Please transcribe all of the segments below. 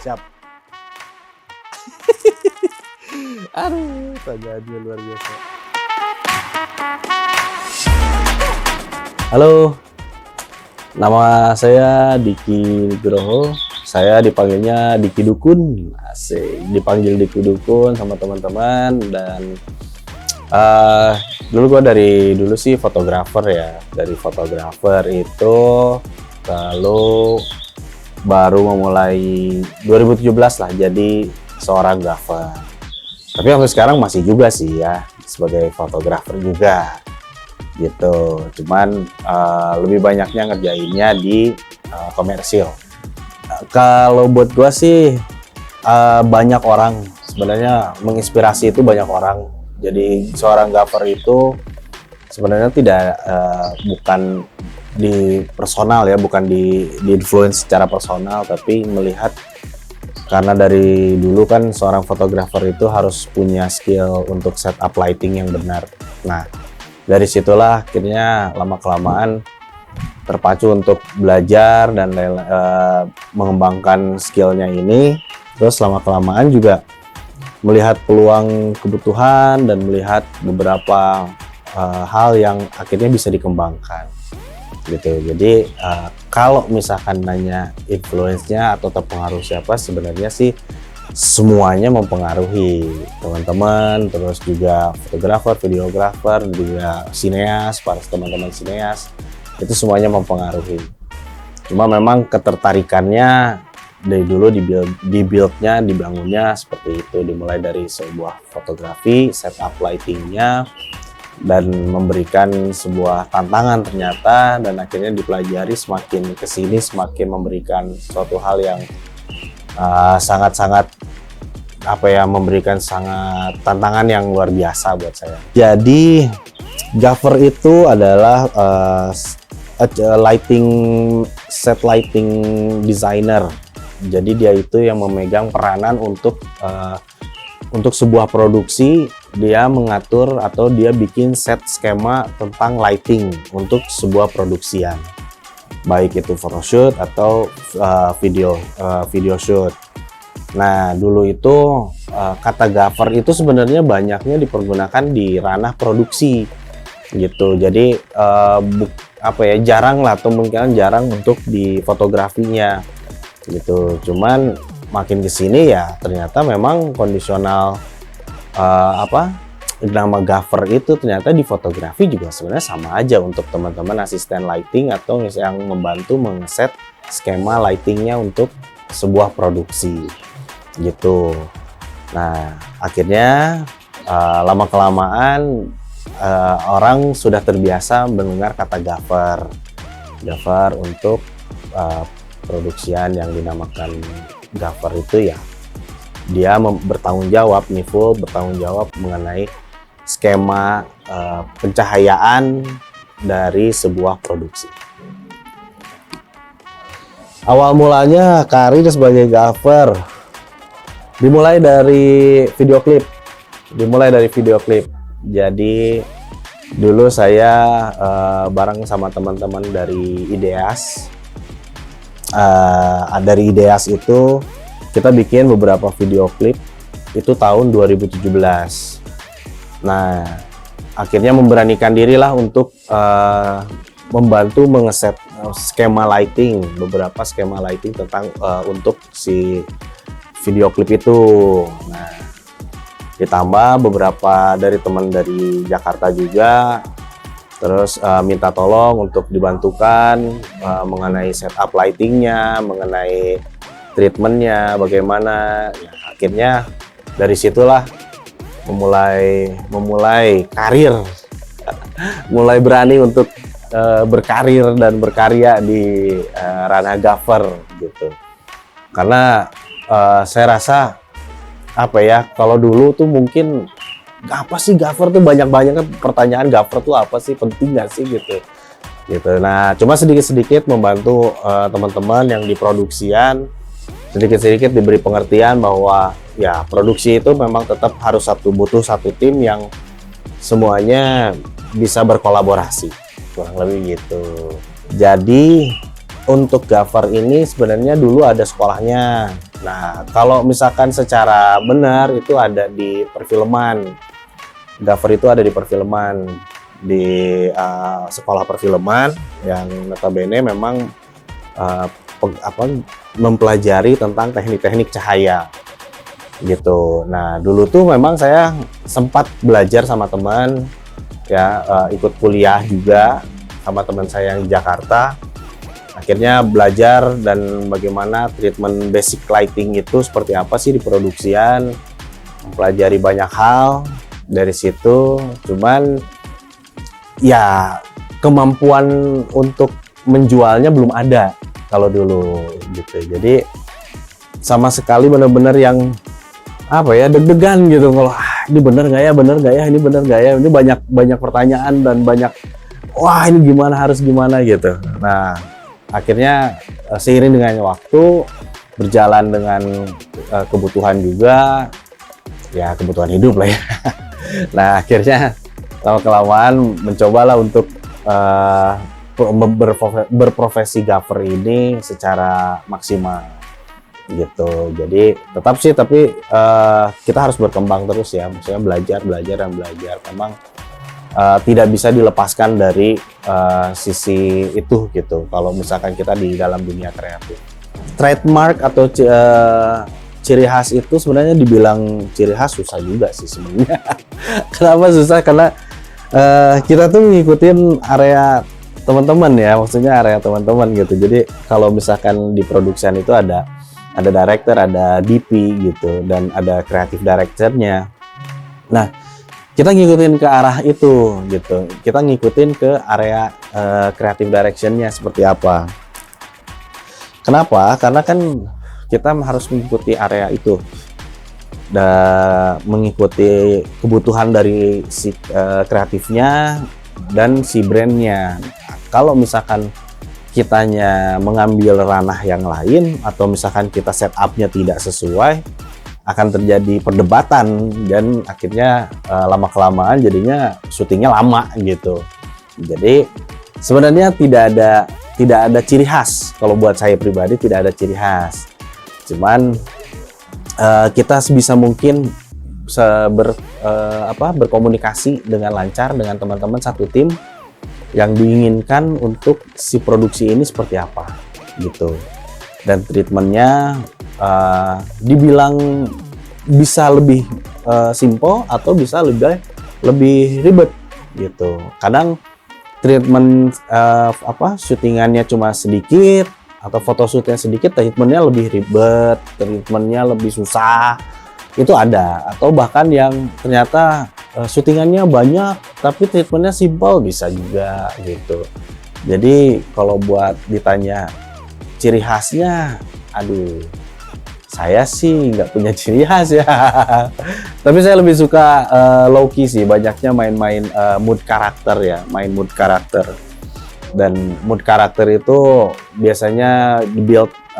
Siap. Aduh, pertanyaannya luar biasa. Halo, nama saya Diki Nugroho. Saya dipanggilnya Diki Dukun. Asik, dipanggil Diki Dukun sama teman-teman. Dan dulu gue dulu sih fotografer ya. Dari fotografer itu lalu baru memulai 2017 lah jadi seorang gaffer. Tapi sampai sekarang masih juga sih ya sebagai fotografer juga gitu. Cuman lebih banyaknya ngerjainnya di komersil. Kalau buat gua sih banyak orang sebenarnya menginspirasi itu banyak orang. Jadi seorang gaffer itu sebenarnya tidak bukan di personal ya, bukan di influence secara personal, tapi melihat karena dari dulu kan seorang fotografer itu harus punya skill untuk setup lighting yang benar. Nah, dari situlah akhirnya lama-kelamaan terpacu untuk belajar dan mengembangkan skillnya ini. Terus lama-kelamaan juga melihat peluang kebutuhan dan melihat beberapa hal yang akhirnya bisa dikembangkan gitu. Jadi kalau misalkan nanya influence-nya atau terpengaruh siapa, sebenarnya sih semuanya mempengaruhi teman-teman, terus juga fotografer, videografer, juga sineas, para teman-teman sineas, itu semuanya mempengaruhi. Cuma memang ketertarikannya dari dulu dibuildnya, dibangunnya seperti itu, dimulai dari sebuah fotografi, setup lightingnya, dan memberikan sebuah tantangan ternyata, dan akhirnya dipelajari semakin kesini semakin memberikan suatu hal yang sangat-sangat memberikan sangat tantangan yang luar biasa buat saya. Jadi gaffer itu adalah set lighting designer. Jadi dia itu yang memegang peranan untuk sebuah produksi. Dia mengatur atau dia bikin set skema tentang lighting untuk sebuah produksian, baik itu photoshoot atau video shoot. Nah, dulu itu kata gaffer itu sebenarnya banyaknya dipergunakan di ranah produksi gitu. Jadi jarang lah, atau mungkin jarang untuk di fotografinya gitu. Cuman makin kesini ya ternyata memang kondisional nama gaffer itu ternyata di fotografi juga sebenarnya sama aja untuk teman-teman asisten lighting atau yang membantu mengeset skema lightingnya untuk sebuah produksi gitu. Nah, akhirnya lama-kelamaan orang sudah terbiasa mendengar kata gaffer untuk produksian yang dinamakan gaffer itu ya. Dia bertanggung jawab mengenai skema pencahayaan dari sebuah produksi. Awal mulanya karir sebagai gaffer dimulai dari video klip. Jadi dulu saya bareng sama teman-teman dari Ideas. Dari Ideas itu kita bikin beberapa video klip itu tahun 2017. Nah, akhirnya memberanikan dirilah untuk membantu mengeset skema lighting, beberapa skema lighting tentang untuk si video klip itu. Nah, ditambah beberapa dari teman dari Jakarta juga, terus minta tolong untuk dibantukan mengenai setup lightingnya, mengenai treatmentnya bagaimana. Ya, akhirnya dari situlah memulai karir, mulai berani untuk berkarir dan berkarya di ranah gaffer gitu. Karena saya rasa kalau dulu tuh mungkin apa sih gaffer tuh, banyak pertanyaan, gaffer tuh apa sih, penting nggak sih gitu. Nah, cuma sedikit-sedikit membantu teman-teman yang di produksian, sedikit-sedikit diberi pengertian bahwa ya produksi itu memang tetap harus butuh satu tim yang semuanya bisa berkolaborasi, kurang lebih gitu. Jadi untuk gaffer ini sebenarnya dulu ada sekolahnya. Nah, kalau misalkan secara benar itu ada di perfilman. Gaffer itu ada di perfilman, di sekolah perfilman yang notabene memang mempelajari tentang teknik-teknik cahaya gitu. Nah, dulu tuh memang saya sempat belajar sama teman ya, ikut kuliah juga sama teman saya yang di Jakarta. Akhirnya belajar dan bagaimana treatment basic lighting itu seperti apa sih di produksian, mempelajari banyak hal dari situ. Cuman ya kemampuan untuk menjualnya belum ada kalau dulu gitu. Jadi sama sekali benar-benar yang apa ya, deg-degan gitu kalau ini bener nggak ya, bener nggak ya, ini bener nggak ya, ini banyak pertanyaan dan banyak wah ini gimana, harus gimana gitu. Nah, akhirnya seiring dengan waktu berjalan dengan kebutuhan juga, ya kebutuhan hidup lah ya. Nah, akhirnya lama-kelamaan mencobalah untuk berprofesi gaffer ini secara maksimal gitu. Jadi tetap sih, tapi kita harus berkembang terus ya, maksudnya belajar. Memang tidak bisa dilepaskan dari sisi itu gitu. Kalau misalkan kita di dalam dunia kreatif, trademark atau ciri khas itu sebenarnya dibilang ciri khas susah juga sih sebenarnya. Kenapa susah? Karena kita tuh ngikutin area teman-teman ya, maksudnya area teman-teman gitu. Jadi kalau misalkan di produksian itu ada director, ada DP gitu, dan ada creative directornya. Nah, kita ngikutin ke arah itu gitu. Kita ngikutin ke area creative directionnya seperti apa. Kenapa? Karena kan kita harus mengikuti area itu dan mengikuti kebutuhan dari si kreatifnya dan si brandnya. Kalau misalkan kitanya mengambil ranah yang lain atau misalkan kita setupnya tidak sesuai, akan terjadi perdebatan dan akhirnya lama-kelamaan jadinya syutingnya lama gitu. Jadi sebenarnya tidak ada ciri khas. Kalau buat saya pribadi tidak ada ciri khas. Cuman kita sebisa mungkin berkomunikasi dengan lancar dengan teman-teman satu tim yang diinginkan untuk si produksi ini seperti apa gitu. Dan treatmentnya dibilang bisa lebih simple atau bisa lebih ribet gitu. Kadang treatment syutingannya cuma sedikit atau photoshootnya sedikit, treatmentnya lebih ribet, treatmentnya lebih susah, itu ada. Atau bahkan yang ternyata syutingannya banyak tapi treatmentnya simple, bisa juga gitu. Jadi kalau buat ditanya ciri khasnya, aduh, saya sih nggak punya ciri khas ya. Tapi saya lebih suka low key sih, banyaknya main-main mood karakter ya, main mood karakter. Dan mood karakter itu biasanya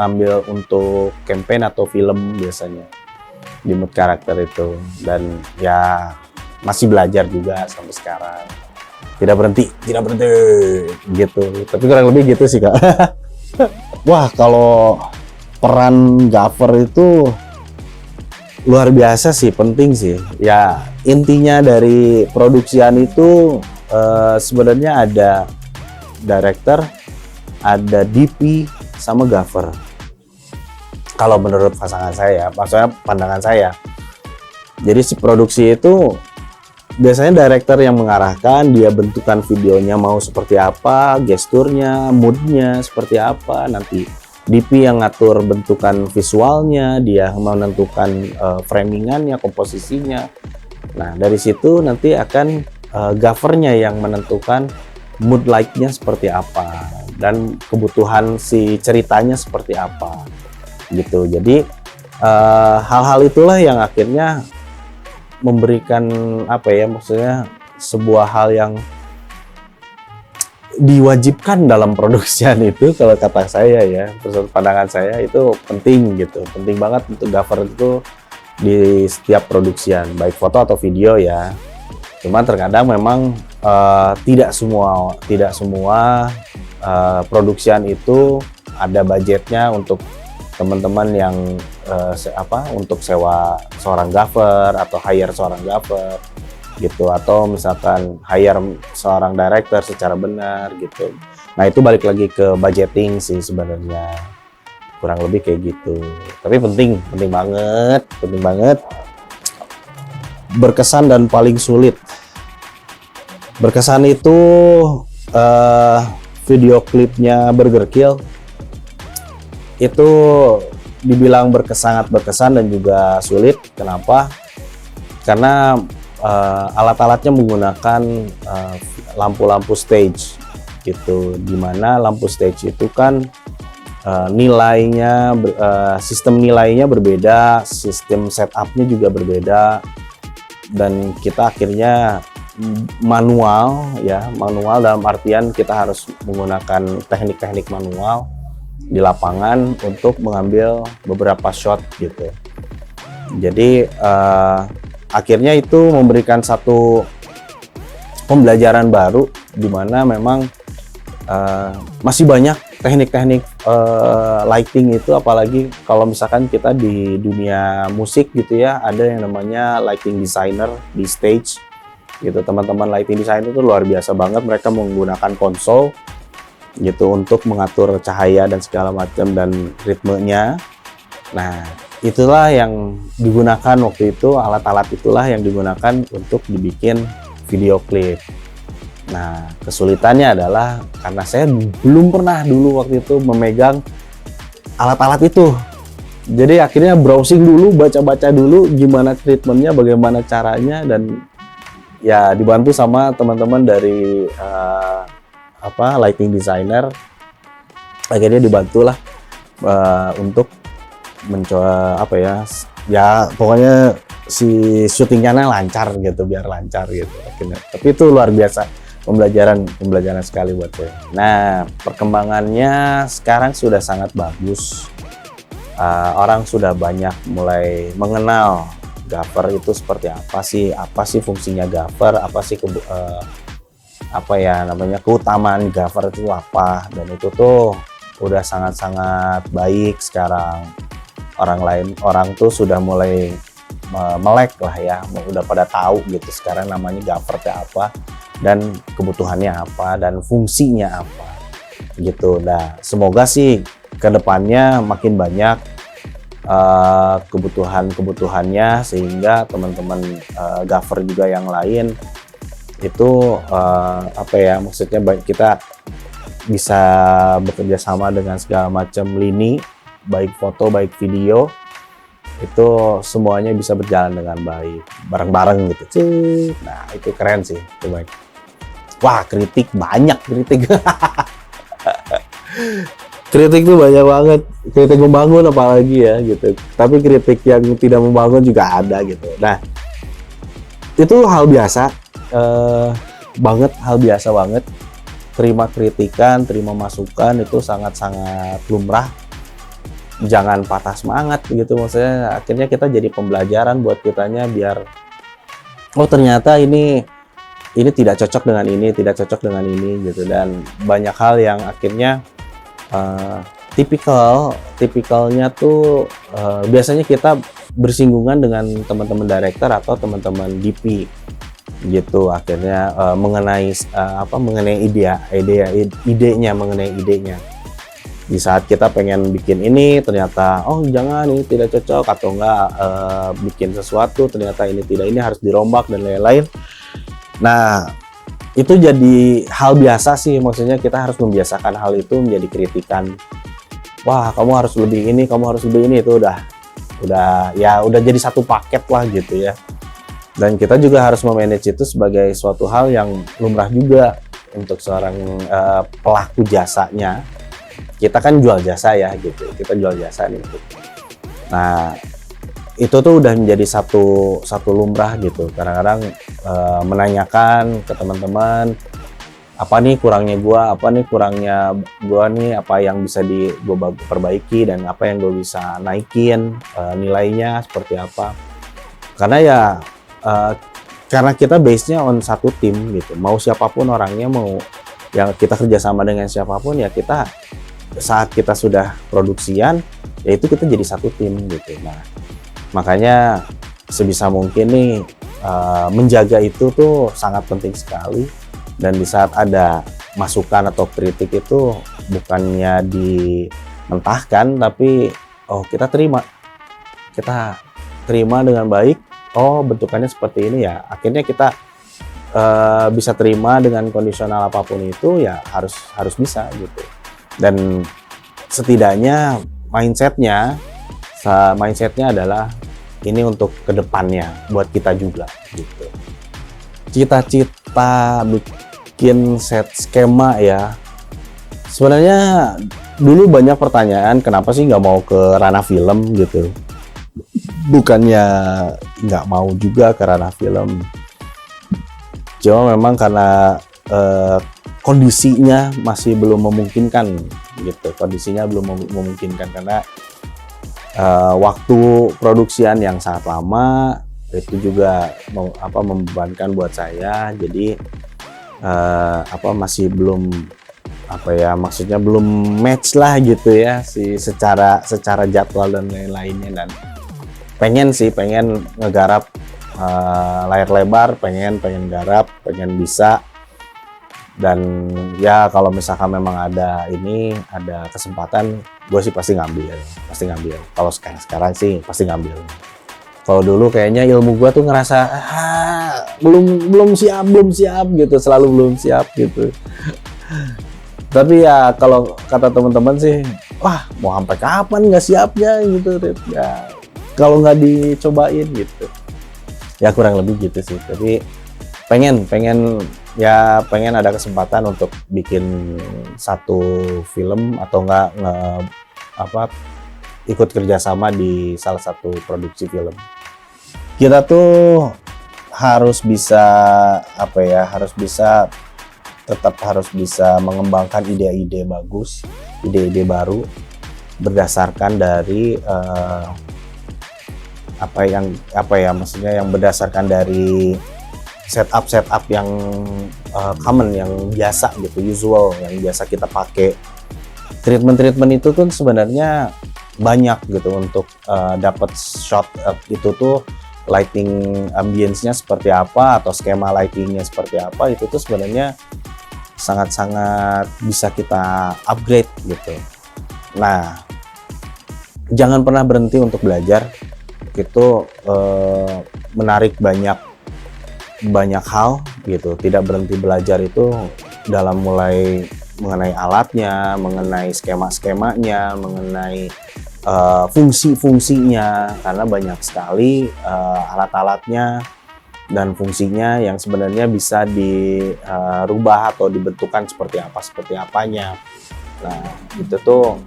ambil untuk campaign atau film biasanya di mood karakter itu. Dan ya masih belajar juga sampai sekarang. Tidak berhenti gitu. Tapi kurang lebih gitu sih, Kak. Wah, kalau peran gaffer itu luar biasa sih, penting sih. Ya, intinya dari produksian itu sebenarnya ada director, ada DP, sama gaffer. Kalau menurut pasangan saya, maksudnya pandangan saya. Jadi si produksi itu biasanya director yang mengarahkan, dia bentukan videonya mau seperti apa, gesturnya, moodnya seperti apa. Nanti DP yang ngatur bentukan visualnya, dia menentukan framingannya, komposisinya. Nah, dari situ nanti akan gaffernya yang menentukan mood light-nya seperti apa dan kebutuhan si ceritanya seperti apa gitu. Jadi hal-hal itulah yang akhirnya memberikan maksudnya sebuah hal yang diwajibkan dalam produksian itu. Kalau kata saya ya, pandangan saya itu penting gitu, penting banget untuk gaffer itu di setiap produksian, baik foto atau video ya. Cuman terkadang memang tidak semua produksian itu ada budgetnya untuk teman-teman yang untuk sewa seorang gaffer atau hire seorang gaffer gitu, atau misalkan hire seorang director secara benar gitu. Nah itu balik lagi ke budgeting sih sebenarnya, kurang lebih kayak gitu. Tapi penting banget. Berkesan dan paling sulit. Berkesan itu video klipnya Burger Kill itu dibilang sangat berkesan dan juga sulit. Kenapa? Karena alat-alatnya menggunakan lampu-lampu stage gitu, dimana lampu stage itu kan sistem nilainya berbeda, sistem setupnya juga berbeda, dan kita akhirnya manual dalam artian kita harus menggunakan teknik-teknik manual di lapangan untuk mengambil beberapa shot gitu. Jadi akhirnya itu memberikan satu pembelajaran baru, di mana memang masih banyak teknik-teknik lighting itu, apalagi kalau misalkan kita di dunia musik gitu ya, ada yang namanya lighting designer di stage gitu. Teman-teman lighting designer itu luar biasa banget, mereka menggunakan konsol gitu untuk mengatur cahaya dan segala macam dan ritmenya. Nah itulah yang digunakan waktu itu, alat-alat itulah yang digunakan untuk dibikin video klip. Nah kesulitannya adalah karena saya belum pernah dulu waktu itu memegang alat-alat itu, jadi akhirnya browsing dulu, baca-baca dulu gimana treatmentnya, bagaimana caranya, dan ya dibantu sama teman-teman dari lighting designer. Akhirnya dibantulah untuk mencoba ya pokoknya si syutingnya lancar gitu, biar lancar gitu akhirnya. Tapi itu luar biasa, pembelajaran sekali buat saya. Nah perkembangannya sekarang sudah sangat bagus, orang sudah banyak mulai mengenal gaffer itu seperti apa sih fungsinya gaffer, apa sih keutamaan gaffer itu apa, dan itu tuh udah sangat-sangat baik sekarang. Orang tuh sudah mulai melek lah ya, udah pada tahu gitu sekarang namanya gaffer itu apa dan kebutuhannya apa dan fungsinya apa gitu. Nah semoga sih kedepannya makin banyak kebutuhannya, sehingga teman-teman gaffer juga yang lain itu maksudnya kita bisa bekerja sama dengan segala macam lini, baik foto baik video, itu semuanya bisa berjalan dengan baik bareng-bareng gitu. Nah itu keren sih, itu baik. Wah banyak kritik kritik tuh banyak banget, kritik membangun apalagi ya gitu, tapi kritik yang tidak membangun juga ada gitu. Nah itu hal biasa banget, terima kritikan, terima masukan itu sangat-sangat lumrah. Jangan patah semangat gitu, maksudnya akhirnya kita jadi pembelajaran buat kitanya, biar oh ternyata ini tidak cocok dengan ini, tidak cocok dengan ini gitu. Dan banyak hal yang akhirnya tipikalnya tuh biasanya kita bersinggungan dengan teman-teman director atau teman-teman DP gitu, akhirnya mengenai idenya di saat kita pengen bikin ini, ternyata oh jangan, ini tidak cocok, atau enggak bikin sesuatu ternyata ini harus dirombak dan lain-lain. Nah itu jadi hal biasa sih, maksudnya kita harus membiasakan hal itu menjadi kritikan. Wah kamu harus lebih ini, kamu harus lebih ini, itu udah jadi satu paket lah gitu ya. Dan kita juga harus memanage itu sebagai suatu hal yang lumrah juga untuk seorang pelaku jasanya. Kita kan jual jasa ya gitu, kita jual jasa nih. Nah itu tuh udah menjadi satu lumrah gitu. Kadang-kadang menanyakan ke teman-teman, apa nih kurangnya gua, apa nih apa yang bisa gua perbaiki, dan apa yang gua bisa naikin nilainya seperti apa. Karena ya karena kita base-nya on satu tim gitu, mau siapapun orangnya, mau yang kita kerjasama dengan siapapun, ya kita saat kita sudah produksian ya itu kita jadi satu tim gitu. Nah, makanya sebisa mungkin nih menjaga itu tuh sangat penting sekali, dan di saat ada masukan atau kritik itu bukannya dimentahkan, tapi kita terima dengan baik. Bentukannya seperti ini ya, akhirnya kita bisa terima dengan kondisional apapun itu, ya harus bisa gitu. Dan setidaknya mindsetnya adalah ini untuk kedepannya buat kita juga gitu. Cita-cita bikin set skema ya, sebenarnya dulu banyak pertanyaan kenapa sih nggak mau ke ranah film gitu. Bukannya nggak mau juga ke ranah film, cuma memang karena kondisinya masih belum memungkinkan gitu. Kondisinya belum memungkinkan karena waktu produksian yang sangat lama itu juga membebankan buat saya. Jadi masih belum maksudnya belum match lah gitu ya secara jadwal dan lain-lainnya. Dan pengen ngegarap layar lebar, pengen garap, pengen bisa. Dan ya kalau misalkan memang ada kesempatan, gue sih pasti ngambil. Kalau sekarang sih pasti ngambil. Kalau dulu kayaknya ilmu gue tuh ngerasa belum siap gitu, selalu belum siap gitu. Tapi ya kalau kata teman-teman sih, wah mau sampai kapan nggak siapnya gitu, ya kalau nggak dicobain gitu. Ya kurang lebih gitu sih. Tapi pengen ada kesempatan untuk bikin satu film atau enggak ikut kerjasama di salah satu produksi film. Kita tuh harus bisa tetap mengembangkan ide-ide bagus, ide-ide baru berdasarkan dari yang berdasarkan dari setup yang common, yang biasa gitu, usual, yang biasa kita pakai. Treatment itu tuh sebenarnya banyak gitu untuk dapat shot itu tuh, lighting ambience-nya seperti apa atau skema lighting-nya seperti apa, itu tuh sebenarnya sangat-sangat bisa kita upgrade gitu. Nah, jangan pernah berhenti untuk belajar. Itu menarik banyak hal gitu. Tidak berhenti belajar itu dalam mulai mengenai alatnya, mengenai skema-skemanya, mengenai fungsi-fungsinya, karena banyak sekali alat-alatnya dan fungsinya yang sebenarnya bisa dirubah atau dibentukkan seperti apanya. Nah, itu tuh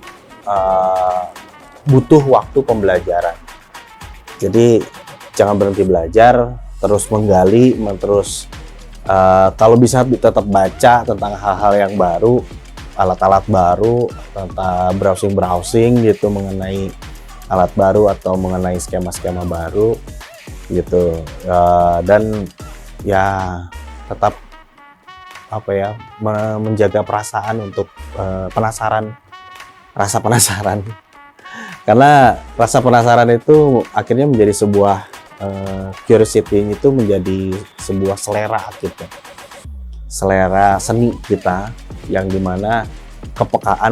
butuh waktu pembelajaran. Jadi jangan berhenti belajar, terus menggali, kalau bisa tetap baca tentang hal-hal yang baru, alat-alat baru, tentang browsing gitu mengenai alat baru atau mengenai skema-skema baru gitu. Dan ya tetap menjaga perasaan untuk rasa penasaran. Karena rasa penasaran itu akhirnya menjadi sebuah curiosity, itu menjadi sebuah selera kita, selera seni kita, yang dimana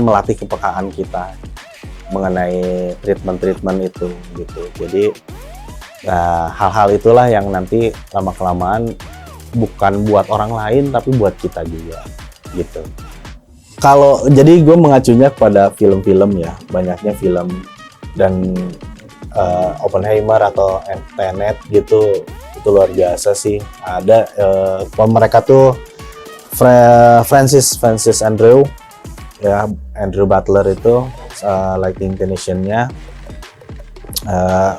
melatih kepekaan kita mengenai treatment itu gitu. Jadi hal-hal itulah yang nanti lama-kelamaan bukan buat orang lain tapi buat kita juga gitu. Jadi gue mengacunya kepada film-film ya, banyaknya film dan Oppenheimer atau Tenet gitu, itu luar biasa sih. Ada mereka tuh Francis Andrew ya, Andrew Butler itu lighting technician-nya,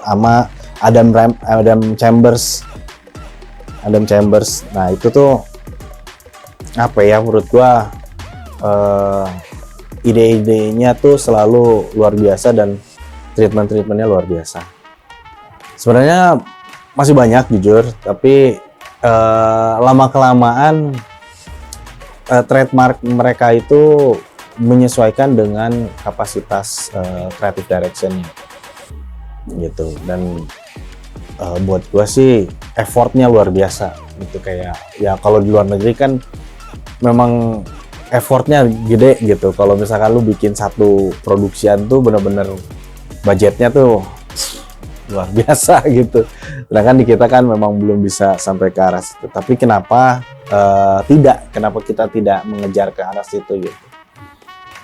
sama Adam Chambers. Nah itu tuh menurut gua ide-idenya tuh selalu luar biasa dan treatment-treatmentnya luar biasa. Sebenarnya masih banyak jujur, tapi lama-kelamaan trademark mereka itu menyesuaikan dengan kapasitas creative directionnya gitu. Dan buat gue sih effortnya luar biasa gitu. Kayak ya kalau di luar negeri kan memang effortnya gede gitu. Kalau misalkan lu bikin satu produksian tuh bener-bener budgetnya tuh luar biasa gitu. Sedangkan di kita kan memang belum bisa sampai ke arah situ. Tapi kenapa kenapa kita tidak mengejar ke arah situ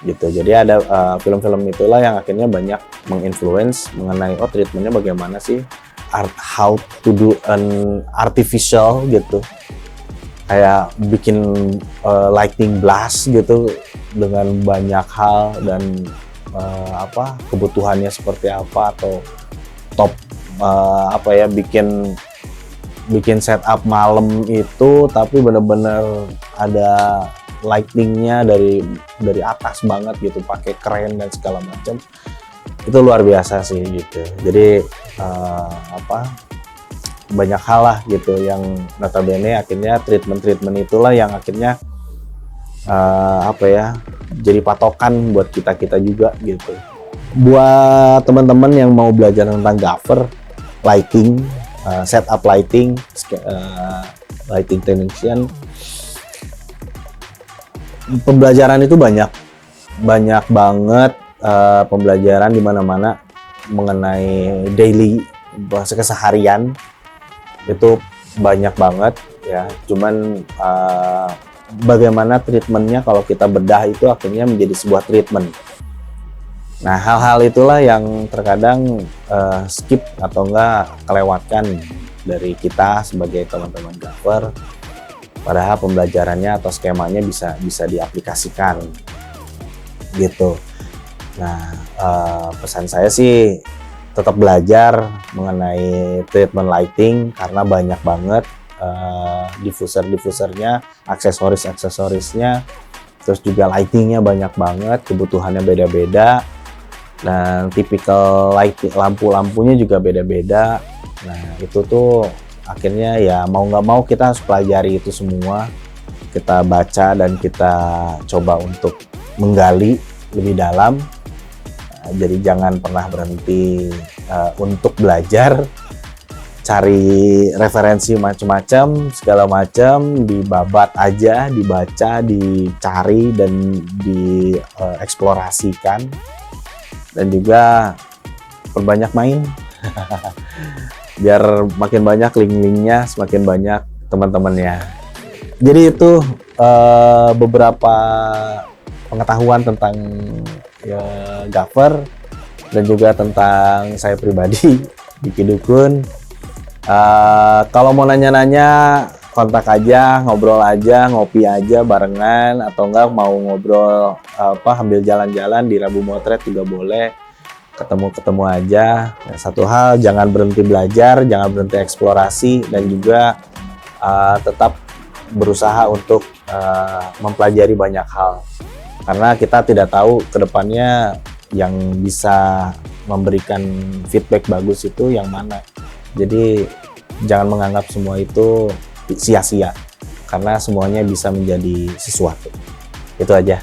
gitu. Jadi ada film-film itulah yang akhirnya banyak menginfluence mengenai treatmentnya bagaimana sih, how to do an artificial gitu, kayak bikin lightning blast gitu dengan banyak hal dan kebutuhannya seperti apa, atau top bikin setup malam itu tapi bener-bener ada lightingnya dari atas banget gitu, pakai kren dan segala macam. Itu luar biasa sih gitu. Jadi banyak hal lah gitu yang notabene akhirnya treatment itulah yang akhirnya jadi patokan buat kita juga gitu. Buat teman-teman yang mau belajar tentang gaffer, lighting, setup lighting, lighting technician, pembelajaran itu banyak banget, pembelajaran di mana-mana mengenai daily, bahasa keseharian itu banyak banget ya. Cuman bagaimana treatmentnya kalau kita bedah itu akhirnya menjadi sebuah treatment. Nah, hal-hal itulah yang terkadang skip atau enggak kelewatkan dari kita sebagai teman-teman gaffer. Padahal pembelajarannya atau skemanya bisa diaplikasikan gitu. Nah, pesan saya sih tetap belajar mengenai treatment lighting karena banyak banget diffusernya, aksesorisnya, terus juga lightingnya banyak banget, kebutuhannya beda-beda, dan tipikal lampu-lampunya juga beda-beda. Nah, itu tuh akhirnya ya mau nggak mau kita harus pelajari itu semua, kita baca dan kita coba untuk menggali lebih dalam. Jadi jangan pernah berhenti untuk belajar, cari referensi macam-macam, segala macam, dibabat aja, dibaca, dicari dan dieksplorasikan, dan juga perbanyak main biar makin banyak link-linknya, semakin banyak teman-temannya. Jadi itu beberapa pengetahuan tentang gaffer dan juga tentang saya pribadi, Diki Dukun. Kalau mau nanya-nanya, kontak aja, ngobrol aja, ngopi aja barengan, atau enggak mau ngobrol ambil jalan-jalan di Rabu Motret juga boleh, ketemu aja. Nah, satu hal, jangan berhenti belajar, jangan berhenti eksplorasi, dan juga tetap berusaha untuk mempelajari banyak hal, karena kita tidak tahu kedepannya yang bisa memberikan feedback bagus itu yang mana. Jadi jangan menganggap semua itu sia-sia, karena semuanya bisa menjadi sesuatu. Itu aja.